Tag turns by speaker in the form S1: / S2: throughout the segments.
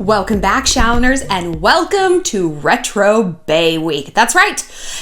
S1: Welcome back, Shalloners, and welcome to Retro Bae Week. That's right.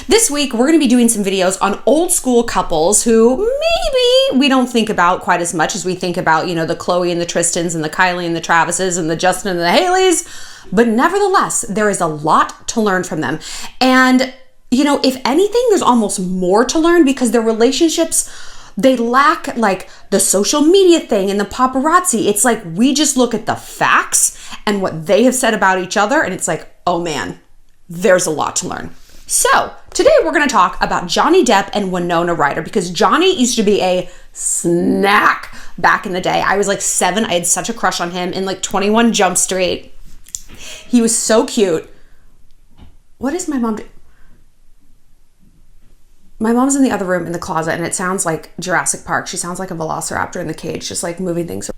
S1: This week, we're going to be doing some videos on old school couples who maybe we don't think about quite as much as we think about, the Chloe and the Tristans and the Kylie and the Travises and the Justin and the Haileys. But nevertheless, there is a lot to learn from them. And, if anything, there's almost more to learn because their relationships, they lack like the social media thing and the paparazzi. It's like we just look at the facts and what they have said about each other, and it's like, oh man, there's a lot to learn. So today we're going to talk about Johnny Depp and Winona Ryder because Johnny used to be a snack back in the day. I was like 7. I had such a crush on him in like 21 Jump Street. He was so cute. What is my mom doing? My mom's in the other room in the closet and it sounds like Jurassic Park. She sounds like a velociraptor in the cage, just like moving things.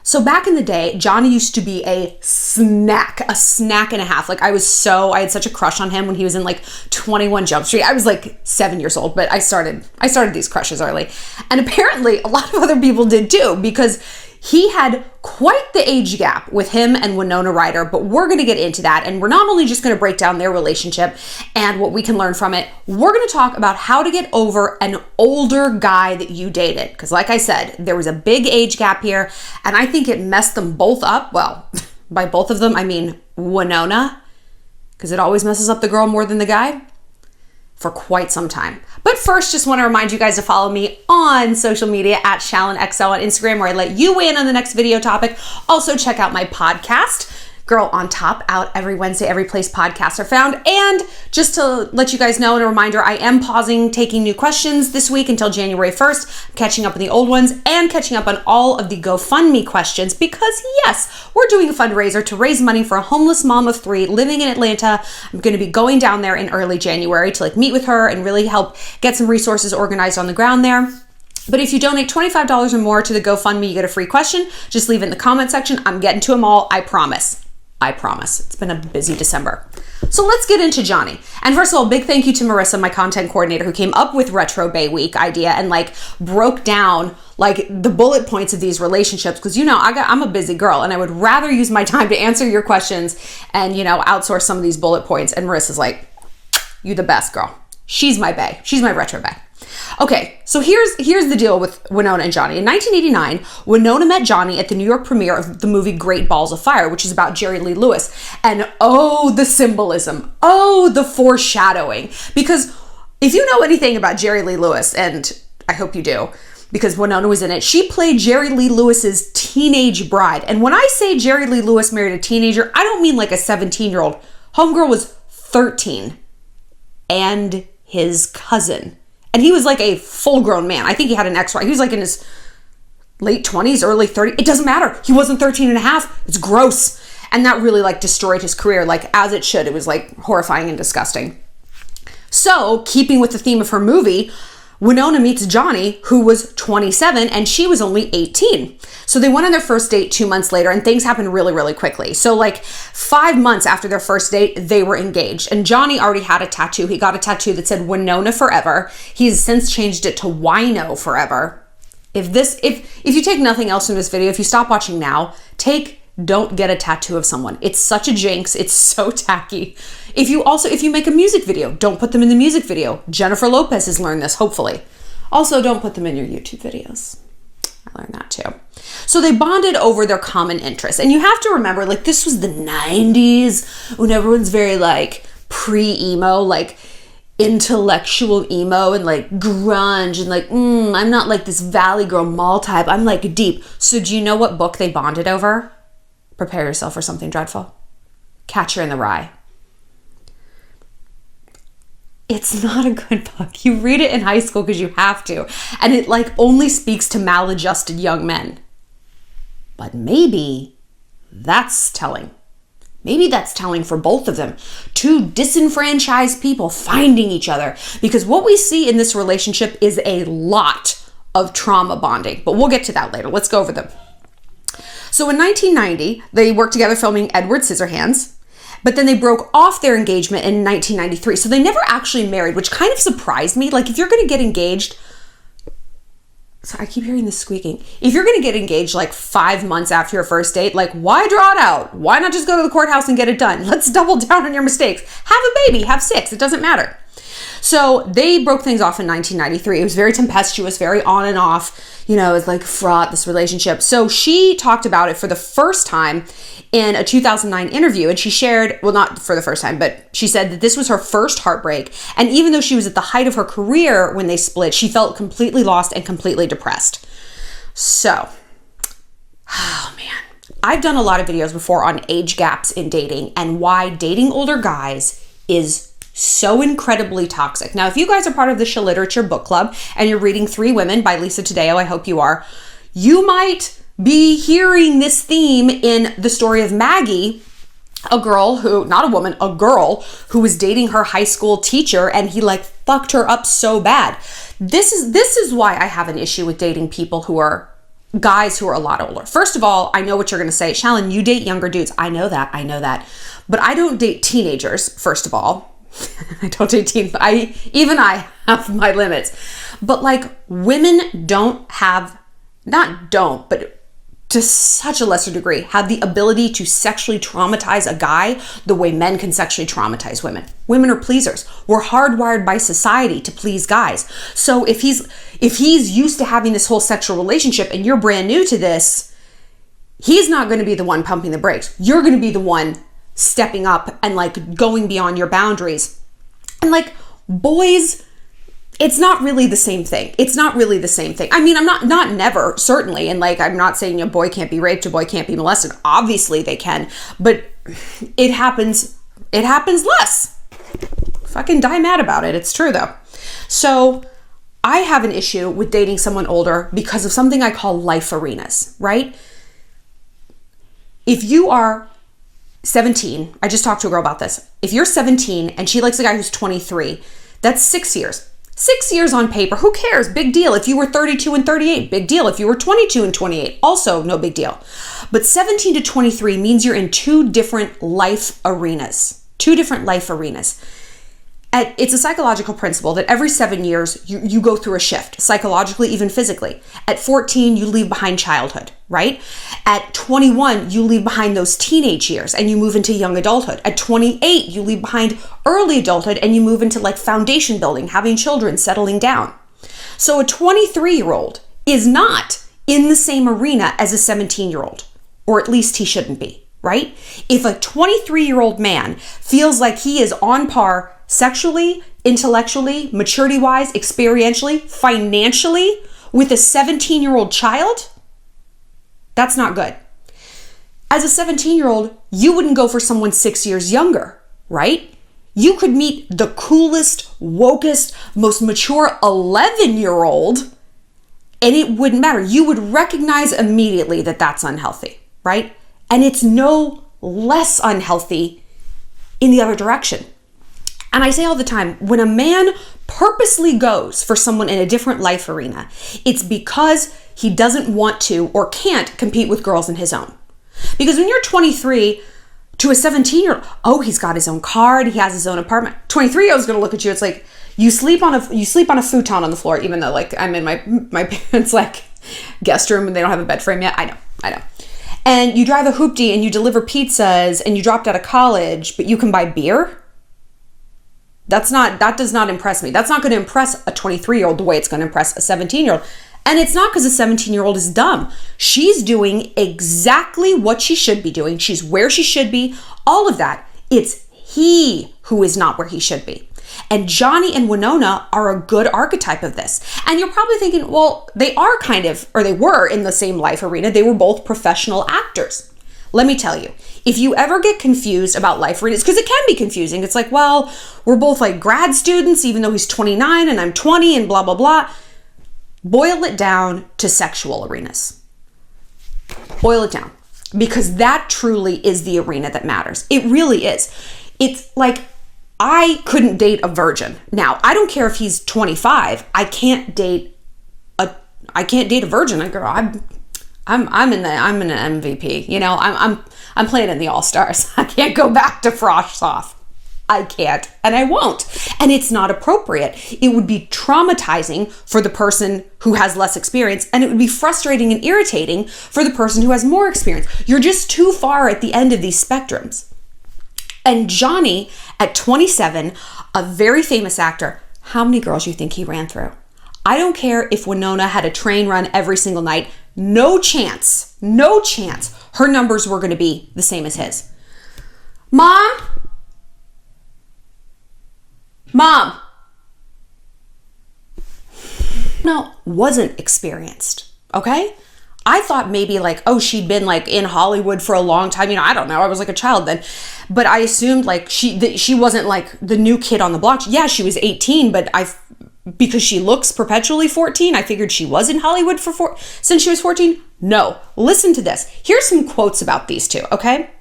S1: So back in the day, Johnny used to be a snack and a half. Like I had such a crush on him when he was in like 21 Jump Street. I was like 7 years old, but I started these crushes early. And apparently a lot of other people did too, because he had quite the age gap with him and Winona Ryder, but we're going to get into that. And we're not only just going to break down their relationship and what we can learn from it, we're going to talk about how to get over an older guy that you dated. Because like I said, there was a big age gap here, and I think it messed them both up. Well, by both of them, I mean Winona, because it always messes up the girl more than the guy, for quite some time. But first, just want to remind you guys to follow me on social media at ShallonXL on Instagram, where I let you weigh in on the next video topic. Also, check out my podcast, Girl on Top, out every Wednesday, every place podcasts are found. And just to let you guys know, and a reminder, I am pausing taking new questions this week until January 1st, catching up on the old ones and catching up on all of the GoFundMe questions because yes, we're doing a fundraiser to raise money for a homeless mom of 3 living in Atlanta. I'm going to be going down there in early January to meet with her and really help get some resources organized on the ground there. But if you donate $25 or more to the GoFundMe, you get a free question. Just leave it in the comment section. I'm getting to them all, I promise. I promise. It's been a busy December. So let's get into Johnny. And first of all, big thank you to Marissa, my content coordinator, who came up with Retro Bae Week idea and broke down the bullet points of these relationships. Because I'm a busy girl and I would rather use my time to answer your questions and outsource some of these bullet points. And Marissa's like, you the best, girl. She's my bae. She's my Retro Bae. Okay, so here's the deal with Winona and Johnny. In 1989, Winona met Johnny at the New York premiere of the movie Great Balls of Fire, which is about Jerry Lee Lewis. And oh, the symbolism. Oh, the foreshadowing. Because if you know anything about Jerry Lee Lewis, and I hope you do, because Winona was in it, she played Jerry Lee Lewis's teenage bride. And when I say Jerry Lee Lewis married a teenager, I don't mean like a 17-year-old. Homegirl was 13 and his cousin. And he was like a full-grown man. I think he had an ex-wife. He was in his late 20s, early 30s. It doesn't matter. He wasn't 13 and a half. It's gross. And that really destroyed his career, as it should. It was horrifying and disgusting. So, keeping with the theme of her movie, Winona meets Johnny, who was 27, and she was only 18. So they went on their first date 2 months later, and things happened really, really quickly. So 5 months after their first date, they were engaged. And Johnny already had a tattoo. He got a tattoo that said Winona Forever. He's since changed it to Wino Forever. If you take nothing else from this video, if you stop watching now, don't get a tattoo of someone. It's such a jinx. It's so tacky. If you make a music video, don't put them in the music video. Jennifer Lopez has learned this, hopefully. Also, don't put them in your YouTube videos. I learned that too. So they bonded over their common interests. And you have to remember, this was the 90s when everyone's very pre-emo, intellectual emo and grunge and I'm not this Valley Girl mall type. I'm deep. So do you know what book they bonded over? Prepare yourself for something dreadful. Catcher in the Rye. It's not a good book. You read it in high school because you have to. And it only speaks to maladjusted young men. But maybe that's telling. Maybe that's telling for both of them. 2 disenfranchised people finding each other. Because what we see in this relationship is a lot of trauma bonding. But we'll get to that later. Let's go over them. So in 1990, they worked together filming Edward Scissorhands, but then they broke off their engagement in 1993. So they never actually married, which kind of surprised me. If you're going to get engaged, So I keep hearing this squeaking. If you're going to get engaged like 5 months after your first date, like why draw it out? Why not just go to the courthouse and get it done? Let's double down on your mistakes. Have a baby, have 6. It doesn't matter. So they broke things off in 1993. It was very tempestuous, very on and off, you know, it's like fraught, this relationship. So she talked about it for the first time in a 2009 interview, and she shared, well, not for the first time, but she said that this was her first heartbreak. And even though she was at the height of her career when they split, she felt completely lost and completely depressed. So, oh man, I've done a lot of videos before on age gaps in dating and why dating older guys is so incredibly toxic. Now, if you guys are part of the Shallon Literature Book Club and you're reading 3 Women by Lisa Taddeo, I hope you are, you might be hearing this theme in the story of Maggie, a girl who, not a woman, a girl who was dating her high school teacher, and he like fucked her up so bad. This is why I have an issue with dating people who are guys who are a lot older. First of all, I know what you're going to say. Shallon, you date younger dudes. I know that. But I don't date teenagers, first of all. I don't date teens. Even I have my limits. But like women but to such a lesser degree, have the ability to sexually traumatize a guy the way men can sexually traumatize women. Women are pleasers. We're hardwired by society to please guys. So if he's used to having this whole sexual relationship and you're brand new to this, he's not going to be the one pumping the brakes. You're going to be the one stepping up and like going beyond your boundaries. And like boys, it's not really the same thing. I mean, I'm not never, certainly. And like, I'm not saying a boy can't be raped, a boy can't be molested. Obviously they can, but it happens less. Fucking die mad about it. It's true though. So I have an issue with dating someone older because of something I call life arenas, right? If you are 17, I just talked to a girl about this. If you're 17 and she likes a guy who's 23, that's 6 years. 6 years on paper, who cares? Big deal. If you were 32 and 38, big deal. If you were 22 and 28, also no big deal. But 17 to 23 means you're in 2 different life arenas. It's a psychological principle that every 7 years you go through a shift, psychologically, even physically. At 14, you leave behind childhood, right? At 21, you leave behind those teenage years and you move into young adulthood. At 28, you leave behind early adulthood and you move into like foundation building, having children, settling down. So a 23-year-old is not in the same arena as a 17-year-old, or at least he shouldn't be, right? If a 23-year-old man feels like he is on par sexually, intellectually, maturity-wise, experientially, financially with a 17-year-old child, that's not good. As a 17-year-old, you wouldn't go for someone 6 years younger, right? You could meet the coolest, wokest, most mature 11-year-old and it wouldn't matter. You would recognize immediately that that's unhealthy, right? And it's no less unhealthy in the other direction. And I say all the time, when a man purposely goes for someone in a different life arena, it's because he doesn't want to or can't compete with girls in his own. Because when you're 23 to a 17-year-old, oh, he's got his own car, he has his own apartment. 23-year-old is going to look at you. It's like you sleep on a futon on the floor, even though like I'm in my parents' like guest room and they don't have a bed frame yet. I know. And you drive a hoopty and you deliver pizzas and you dropped out of college, but you can buy beer. That does not impress me. That's not going to impress a 23-year-old the way it's going to impress a 17-year-old. And it's not because a 17-year-old is dumb. She's doing exactly what she should be doing. She's where she should be. All of that. It's he who is not where he should be. And Johnny and Winona are a good archetype of this. And you're probably thinking, well, they are they were in the same life arena. They were both professional actors. Let me tell you, if you ever get confused about life arenas, because it can be confusing. It's like, well, we're both like grad students, even though he's 29 and I'm 20 and blah, blah, blah. Boil it down to sexual arenas. Boil it down, because that truly is the arena that matters. It really is. It's like, I couldn't date a virgin. Now, I don't care if he's 25. I can't date a virgin. I'm an MVP. You know, I'm playing in the All-Stars. I can't go back to Frosh Soft. I can't and I won't. And it's not appropriate. It would be traumatizing for the person who has less experience, and it would be frustrating and irritating for the person who has more experience. You're just too far at the end of these spectrums. And Johnny, at 27, a very famous actor, how many girls do you think he ran through? I don't care if Winona had a train run every single night. No chance her numbers were going to be the same as his. Mom? No, wasn't experienced, okay? I thought maybe like, oh, she'd been like in Hollywood for a long time. You know, I don't know. I was like a child then. But I assumed like she wasn't like the new kid on the block. Yeah, she was 18, but because she looks perpetually 14, I figured she was in Hollywood since she was 14. No, listen to this. Here's some quotes about these two, okay?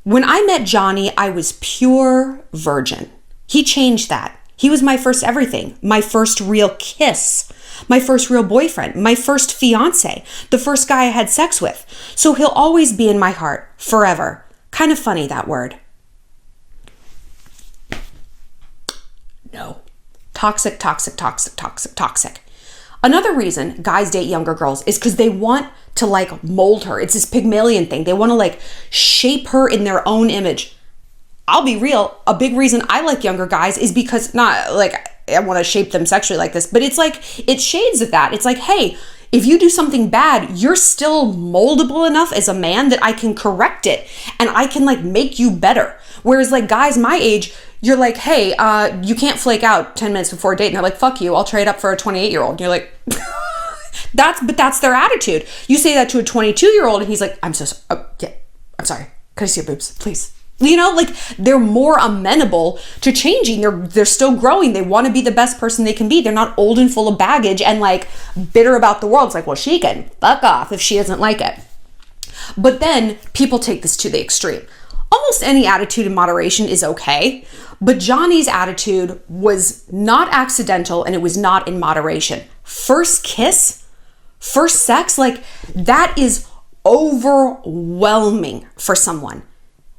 S1: When I met Johnny, I was pure virgin. He changed that. He was my first everything, my first real kiss, my first real boyfriend, my first fiance, the first guy I had sex with. So he'll always be in my heart, forever. Kind of funny, that word. No. Toxic, toxic, toxic, toxic, toxic. Another reason guys date younger girls is because they want to like mold her. It's this Pygmalion thing. They want to like shape her in their own image. I'll be real. A big reason I like younger guys is because not like I want to shape them sexually like this, but it's like, it shades of that. It's like, hey, if you do something bad, you're still moldable enough as a man that I can correct it and I can like make you better. Whereas like guys my age, you're like, hey, you can't flake out 10 minutes before a date. And they're like, fuck you, I'll trade up for a 28-year-old. And you're like, that's their attitude. You say that to a 22-year-old and he's like, I'm sorry. Can I see your boobs, please? You know, like they're more amenable to changing. They're still growing. They want to be the best person they can be. They're not old and full of baggage and like bitter about the world. It's like, well, she can fuck off if she doesn't like it. But then people take this to the extreme. Almost any attitude in moderation is okay, but Johnny's attitude was not accidental and it was not in moderation. First kiss, first sex, like that is overwhelming for someone.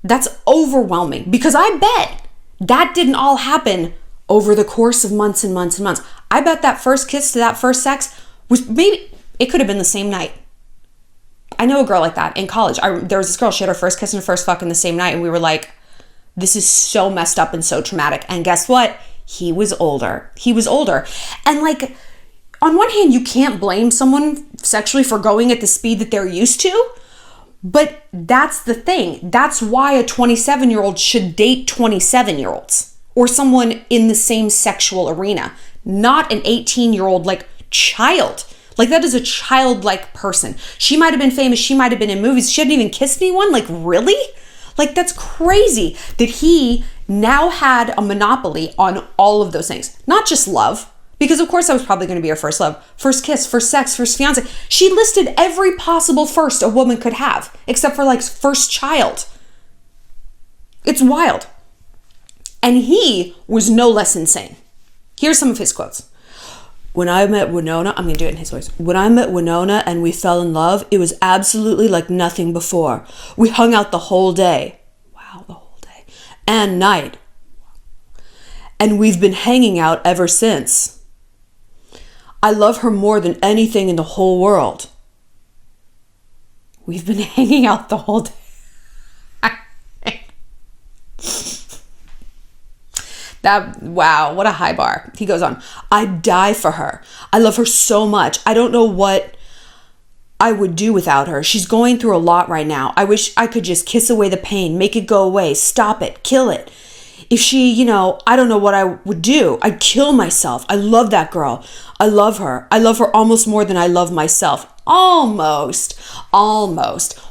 S1: That's overwhelming because I bet that didn't all happen over the course of months and months and months. I bet that first kiss to that first sex was maybe, it could have been the same night. I know a girl like that in college. There was this girl, she had her first kiss and her first fuck in the same night. And we were like, this is so messed up and so traumatic. And guess what? He was older. And like, on one hand, you can't blame someone sexually for going at the speed that they're used to. But that's the thing. That's why a 27-year-old should date 27-year-olds or someone in the same sexual arena, not an 18-year-old like child. Like that is a childlike person. She might have been famous. She might have been in movies. She hadn't even kissed anyone. Like really? Like that's crazy that he now had a monopoly on all of those things. Not just love, because of course that was probably going to be her first love, first kiss, first sex, first fiance. She listed every possible first a woman could have, except for like first child. It's wild. And he was no less insane. Here's some of his quotes. When I met Winona, I'm going to do it in his voice. When I met Winona and we fell in love, it was absolutely like nothing before. We hung out the whole day. Wow, the whole day. And night. And we've been hanging out ever since. I love her more than anything in the whole world. We've been hanging out the whole day. Wow, what a high bar. He goes on, I'd die for her. I love her so much. I don't know what I would do without her. She's going through a lot right now. I wish I could just kiss away the pain, make it go away, stop it, kill it. If she, I don't know what I would do. I'd kill myself. I love that girl. I love her. I love her almost more than I love myself. Almost.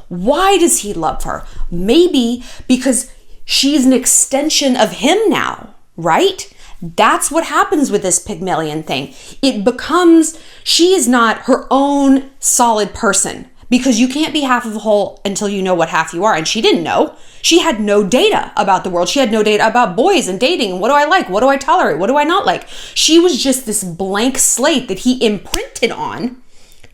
S1: Why does he love her? Maybe because she's an extension of him now. Right? That's what happens with this Pygmalion thing. It becomes, she is not her own solid person because you can't be half of a whole until you know what half you are. And she didn't know. She had no data about the world. She had no data about boys and dating. What do I like? What do I tolerate? What do I not like? She was just this blank slate that he imprinted on.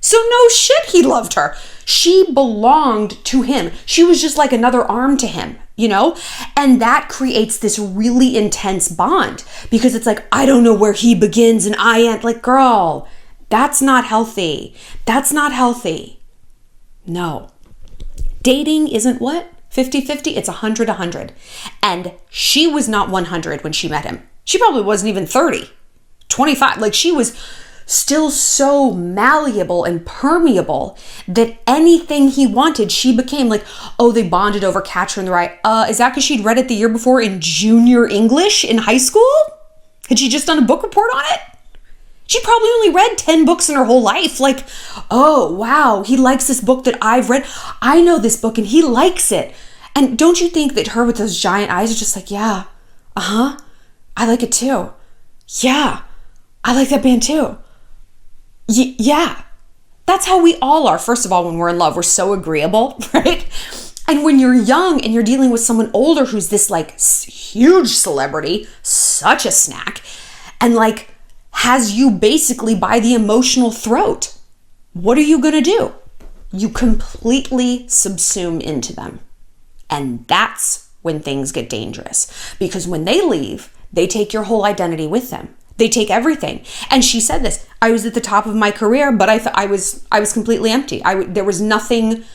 S1: So no shit, he loved her. She belonged to him. She was just like another arm to him. you know? And that creates this really intense bond because it's like, I don't know where he begins and I end. Like, girl, that's not healthy. That's not healthy. No. Dating isn't what? 50-50? It's 100-100. And she was not 100 when she met him. She probably wasn't even 30, 25. Like, she was still so malleable and permeable that anything he wanted, she became. Like, oh, they bonded over Catcher in the Rye. Is that because she'd read it the year before in junior English in high school? Had she just done a book report on it? She probably only read 10 books in her whole life. Like, oh, wow, he likes this book that I've read. I know this book and he likes it. And don't you think that her with those giant eyes are just like, yeah, I like it too. Yeah, I like that band too. Yeah, that's how we all are. First of all, when we're in love, we're so agreeable, right? And when you're young and you're dealing with someone older who's this like huge celebrity, such a snack, and like has you basically by the emotional throat, what are you gonna do? You completely subsume into them. And that's when things get dangerous. Because when they leave, they take your whole identity with them. They take everything. And she said this, I was at the top of my career, but I was completely empty. There was nothing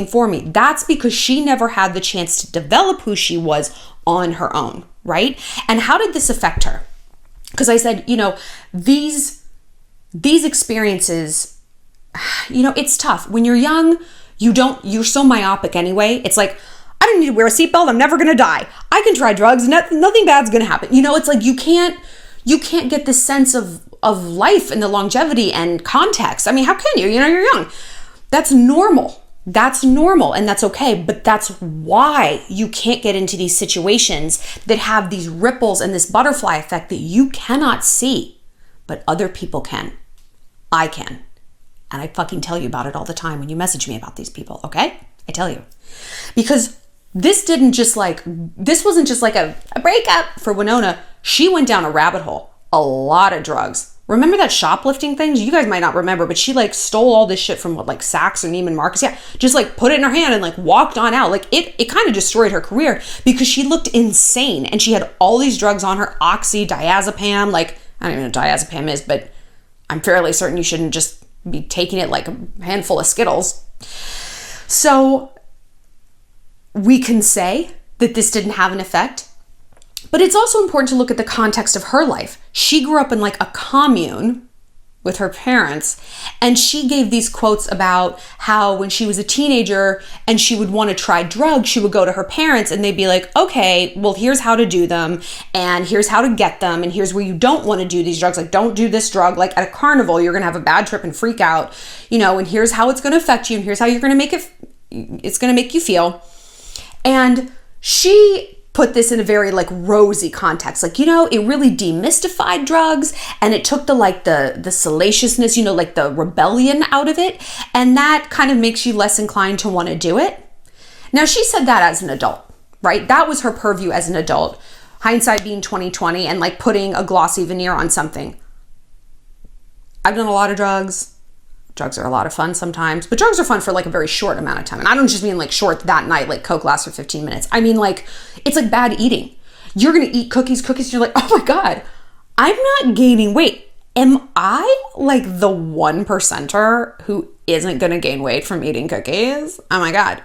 S1: for me. That's because she never had the chance to develop who she was on her own, right? And how did this affect her? Because I said, these experiences, it's tough. When you're young, you're so myopic anyway. It's like, I don't need to wear a seatbelt. I'm never going to die. I can try drugs. Nothing bad's going to happen. It's like you can't get this sense of life and the longevity and context. I mean, how can you? You're young. That's normal. That's normal and that's okay. But that's why you can't get into these situations that have these ripples and this butterfly effect that you cannot see, but other people can. I can. And I fucking tell you about it all the time when you message me about these people, okay? I tell you. Because this wasn't just like a breakup for Winona. She went down a rabbit hole. A lot of drugs. Remember that shoplifting thing? You guys might not remember, but she like stole all this shit from Saks or Neiman Marcus. Yeah, just like put it in her hand and like walked on out. Like it kind of destroyed her career because she looked insane and she had all these drugs on her, oxy, diazepam. Like, I don't even know what diazepam is, but I'm fairly certain you shouldn't just be taking it like a handful of Skittles. So we can say that this didn't have an effect. But it's also important to look at the context of her life. She grew up in like a commune with her parents, and she gave these quotes about how when she was a teenager and she would want to try drugs, she would go to her parents and they'd be like, okay, well, here's how to do them, and here's how to get them, and here's where you don't want to do these drugs. Like, don't do this drug. Like at a carnival, you're going to have a bad trip and freak out, and here's how it's going to affect you, and here's how you're going to make it's going to make you feel. And she put this in a very like rosy context. Like, it really demystified drugs and it took the salaciousness, like the rebellion out of it. And that kind of makes you less inclined to want to do it. Now, she said that as an adult, right? That was her purview as an adult. Hindsight being 20/20 and like putting a glossy veneer on something. I've done a lot of drugs. Drugs are a lot of fun sometimes, but drugs are fun for like a very short amount of time. And I don't just mean like short that night, like Coke lasts for 15 minutes. I mean like, it's like bad eating. You're going to eat cookies, and you're like, oh my God, I'm not gaining weight. Am I like the 1%er who isn't going to gain weight from eating cookies? Oh my God.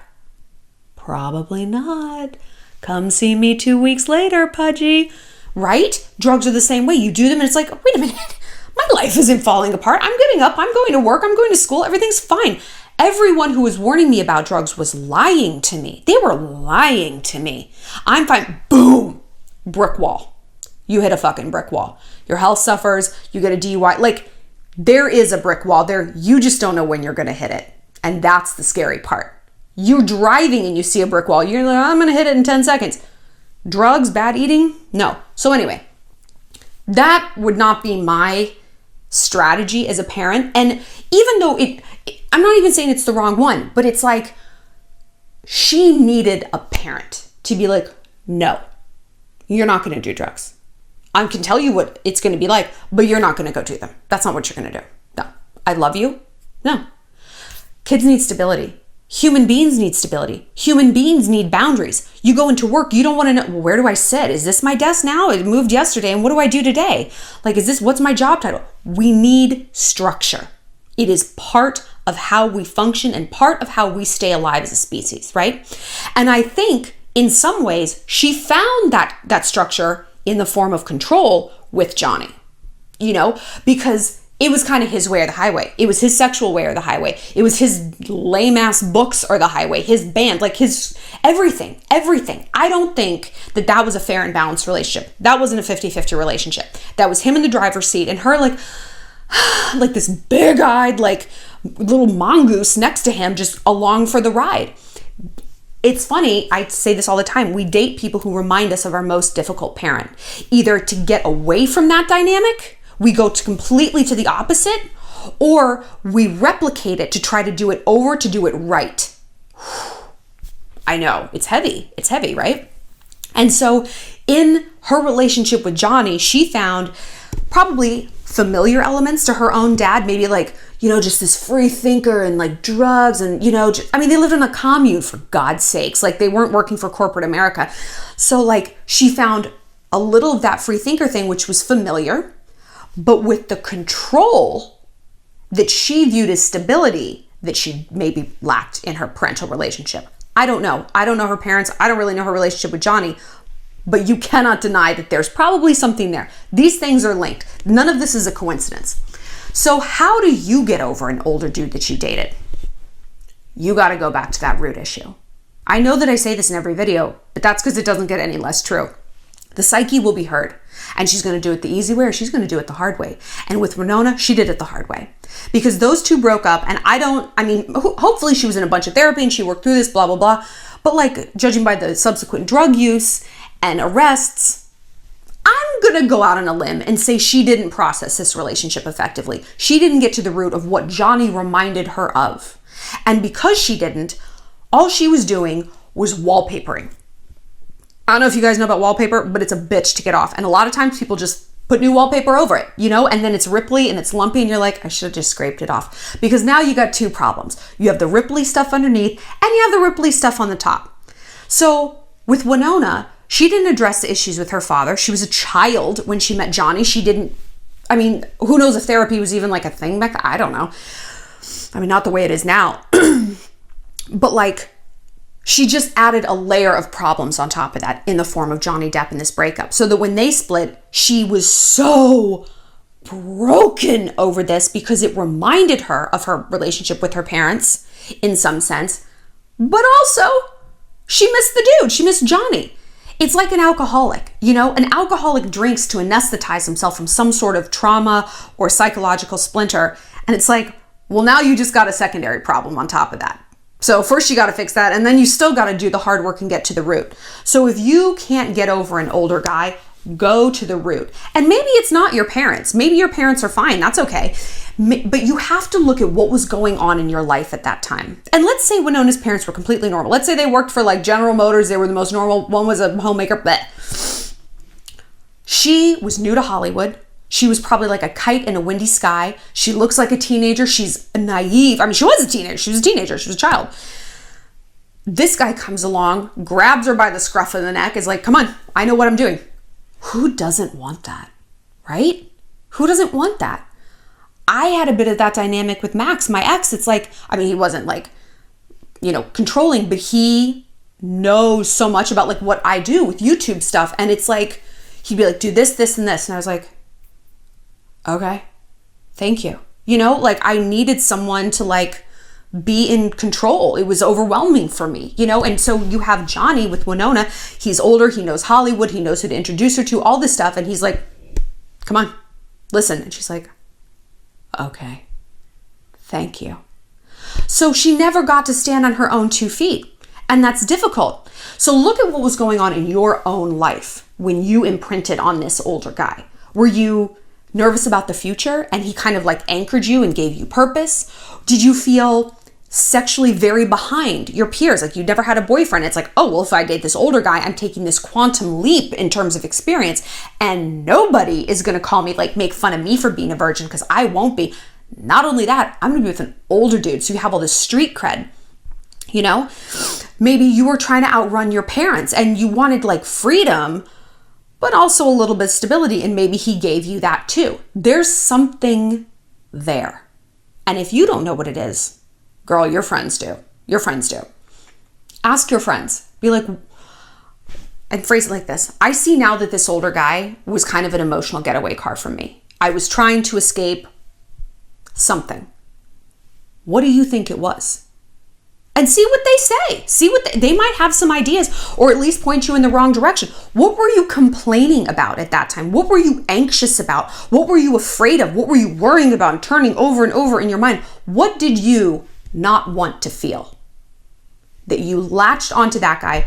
S1: Probably not. Come see me 2 weeks later, Pudgy. Right? Drugs are the same way. You do them and it's like, wait a minute. My life isn't falling apart. I'm getting up. I'm going to work. I'm going to school. Everything's fine. Everyone who was warning me about drugs was lying to me. They were lying to me. I'm fine. Boom. Brick wall. You hit a fucking brick wall. Your health suffers. You get a DUI. Like, there is a brick wall there. You just don't know when you're going to hit it. And that's the scary part. You're driving and you see a brick wall. You're like, I'm going to hit it in 10 seconds. Drugs, bad eating? No. So anyway, that would not be my strategy as a parent. And even though I'm not even saying it's the wrong one, but it's like she needed a parent to be like, no, you're not going to do drugs. I can tell you what it's going to be like, but you're not going to go do them. That's not what you're going to do. No. I love you. No. Kids need stability. Human beings need stability. Human beings need boundaries. You go into work, you don't want to know, well, where do I sit? Is this my desk now? It moved yesterday, and what do I do today? Like, what's my job title? We need structure. It is part of how we function and part of how we stay alive as a species, right? And I think in some ways she found that structure in the form of control with Johnny, because it was kind of his way or the highway. It was his sexual way or the highway. It was his lame ass books or the highway, his band, like his everything. I don't think that was a fair and balanced relationship. That wasn't a 50-50 relationship. That was him in the driver's seat and her like this big-eyed, like little mongoose next to him, just along for the ride. It's funny, I say this all the time, we date people who remind us of our most difficult parent. Either to get away from that dynamic, we go completely to the opposite, or we replicate it to try to do it over, to do it right. I know, it's heavy, right? And so in her relationship with Johnny, she found probably familiar elements to her own dad, maybe like, just this free thinker and like drugs and, they lived in a commune, for God's sakes. Like, they weren't working for corporate America. So like she found a little of that free thinker thing, which was familiar, but with the control that she viewed as stability that she maybe lacked in her parental relationship. I don't know. I don't know her parents. I don't really know her relationship with Johnny, but you cannot deny that there's probably something there. These things are linked. None of this is a coincidence. So how do you get over an older dude that you dated? You got to go back to that root issue. I know that I say this in every video, but that's because it doesn't get any less true. The psyche will be hurt, and she's going to do it the easy way or she's going to do it the hard way. And with Winona, she did it the hard way because those two broke up. And hopefully she was in a bunch of therapy and she worked through this, blah, blah, blah. But like, judging by the subsequent drug use and arrests, I'm going to go out on a limb and say she didn't process this relationship effectively. She didn't get to the root of what Johnny reminded her of. And because she didn't, all she was doing was wallpapering. I don't know if you guys know about wallpaper, but it's a bitch to get off. And a lot of times people just put new wallpaper over it, and then it's ripply and it's lumpy and you're like, I should have just scraped it off. Because now you got two problems. You have the ripply stuff underneath and you have the ripply stuff on the top. So with Winona, she didn't address the issues with her father. She was a child when she met Johnny. Who knows if therapy was even like a thing back then? I don't know. Not the way it is now. But like, she just added a layer of problems on top of that in the form of Johnny Depp and this breakup. So that when they split, she was so broken over this because it reminded her of her relationship with her parents in some sense. But also, she missed the dude. She missed Johnny. It's like an alcoholic, an alcoholic drinks to anesthetize himself from some sort of trauma or psychological splinter. And it's like, well, now you just got a secondary problem on top of that. So first you got to fix that, and then you still got to do the hard work and get to the root. So if you can't get over an older guy, go to the root. And maybe it's not your parents. Maybe your parents are fine. That's okay. But you have to look at what was going on in your life at that time. And let's say Winona's parents were completely normal. Let's say they worked for like General Motors. They were the most normal. One was a homemaker. Bleh. She was new to Hollywood. She was probably like a kite in a windy sky. She looks like a teenager. She's naive. She was a teenager. She was a teenager. She was a child. This guy comes along, grabs her by the scruff of the neck, is like, come on, I know what I'm doing. Who doesn't want that, right? Who doesn't want that? I had a bit of that dynamic with Max, my ex. It's like, he wasn't like, controlling, but he knows so much about like what I do with YouTube stuff. And it's like, he'd be like, do this, this, and this. And I was like, okay, thank you. I needed someone to like be in control. It was overwhelming for me, And so you have Johnny with Winona. He's older. He knows Hollywood. He knows who to introduce her to, all this stuff. And he's like, come on, listen. And she's like, okay, thank you. So she never got to stand on her own 2 feet. And that's difficult. So look at what was going on in your own life when you imprinted on this older guy. Were you nervous about the future and he kind of like anchored you and gave you purpose? Did you feel sexually very behind your peers? Like you never had a boyfriend. It's like, oh, well, if I date this older guy, I'm taking this quantum leap in terms of experience and nobody is going to call me, like make fun of me for being a virgin because I won't be. Not only that, I'm going to be with an older dude. So you have all this street cred. you know? Maybe you were trying to outrun your parents and you wanted like freedom, but also a little bit of stability, and maybe he gave you that too. There's something there. And if you don't know what it is, girl, your friends do. Your friends do. Ask your friends. Be like, and phrase it like this. I see now that this older guy was kind of an emotional getaway car from me. I was trying to escape something. What do you think it was? And see what they say. See what they might have some ideas, or at least point you in the wrong direction. What were you complaining about at that time? What were you anxious about? What were you afraid of? What were you worrying about and turning over and over in your mind? What did you not want to feel? That you latched onto that guy,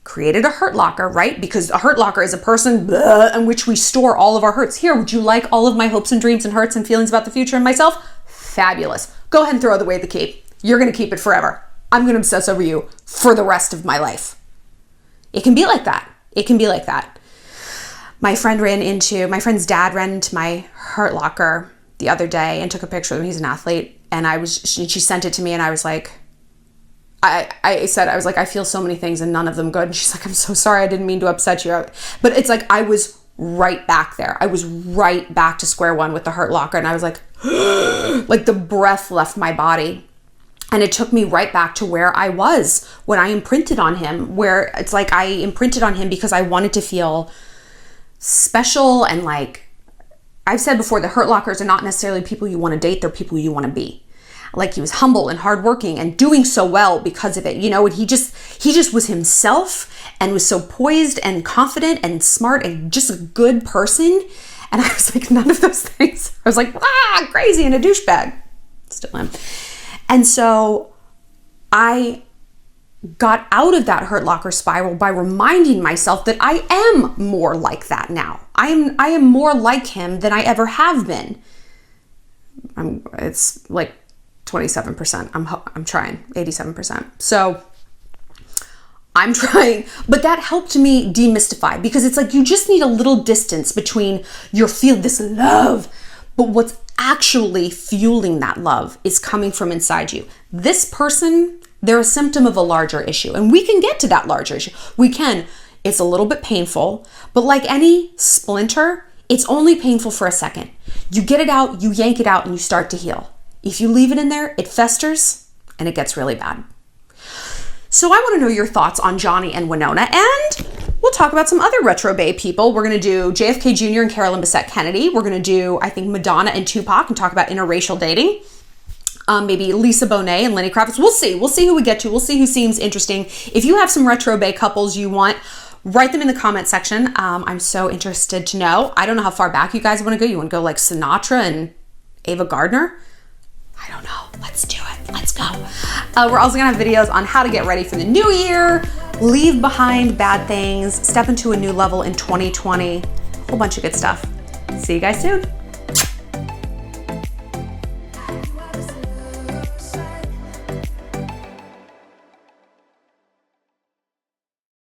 S1: created a hurt locker, right? Because a hurt locker is a person in which we store all of our hurts. Here, would you like all of my hopes and dreams and hurts and feelings about the future and myself? Fabulous. Go ahead and throw away the key. You're going to keep it forever. I'm going to obsess over you for the rest of my life. It can be like that. It can be like that. My friend's dad ran into my hurt locker the other day and took a picture of him. He's an athlete. And she sent it to me, and I was like, I said, I feel so many things and none of them good. And she's like, I'm so sorry. I didn't mean to upset you. But it's like, I was right back there. I was right back to square one with the hurt locker. And I was like, like the breath left my body. And it took me right back to where I was when I imprinted on him, where it's like I imprinted on him because I wanted to feel special. And like I've said before, the hurt lockers are not necessarily people you want to date. They're people you want to be. Like he was humble and hardworking and doing so well because of it, you know, and he just was himself and was so poised and confident and smart and just a good person. And I was like, none of those things. I was like, crazy and a douchebag. Still am. And so I got out of that hurt locker spiral by reminding myself that I am more like that now. I am more like him than I ever have been. It's like 27%. I'm trying, 87%. So I'm trying, but that helped me demystify, because it's like you just need a little distance between your this love, but what's actually fueling that love is coming from inside you. This person, they're a symptom of a larger issue, and we can get to that larger issue. We can. It's a little bit painful, but like any splinter, it's only painful for a second. You get it out, you yank it out, and you start to heal. If you leave it in there, it festers and it gets really bad. So I want to know your thoughts on Johnny and Winona, and we'll talk about some other Retro Bae people. We're going to do JFK Jr. and Carolyn Bessette Kennedy. We're going to do, I think, Madonna and Tupac and talk about interracial dating. Maybe Lisa Bonet and Lenny Kravitz. We'll see. We'll see who we get to. We'll see who seems interesting. If you have some Retro Bae couples you want, write them in the comment section. I'm so interested to know. I don't know how far back you guys want to go. You want to go like Sinatra and Ava Gardner? I don't know. Let's do it. Let's go. We're also going to have videos on how to get ready for the new year, leave behind bad things, step into a new level in 2020. A whole bunch of good stuff. See you guys soon.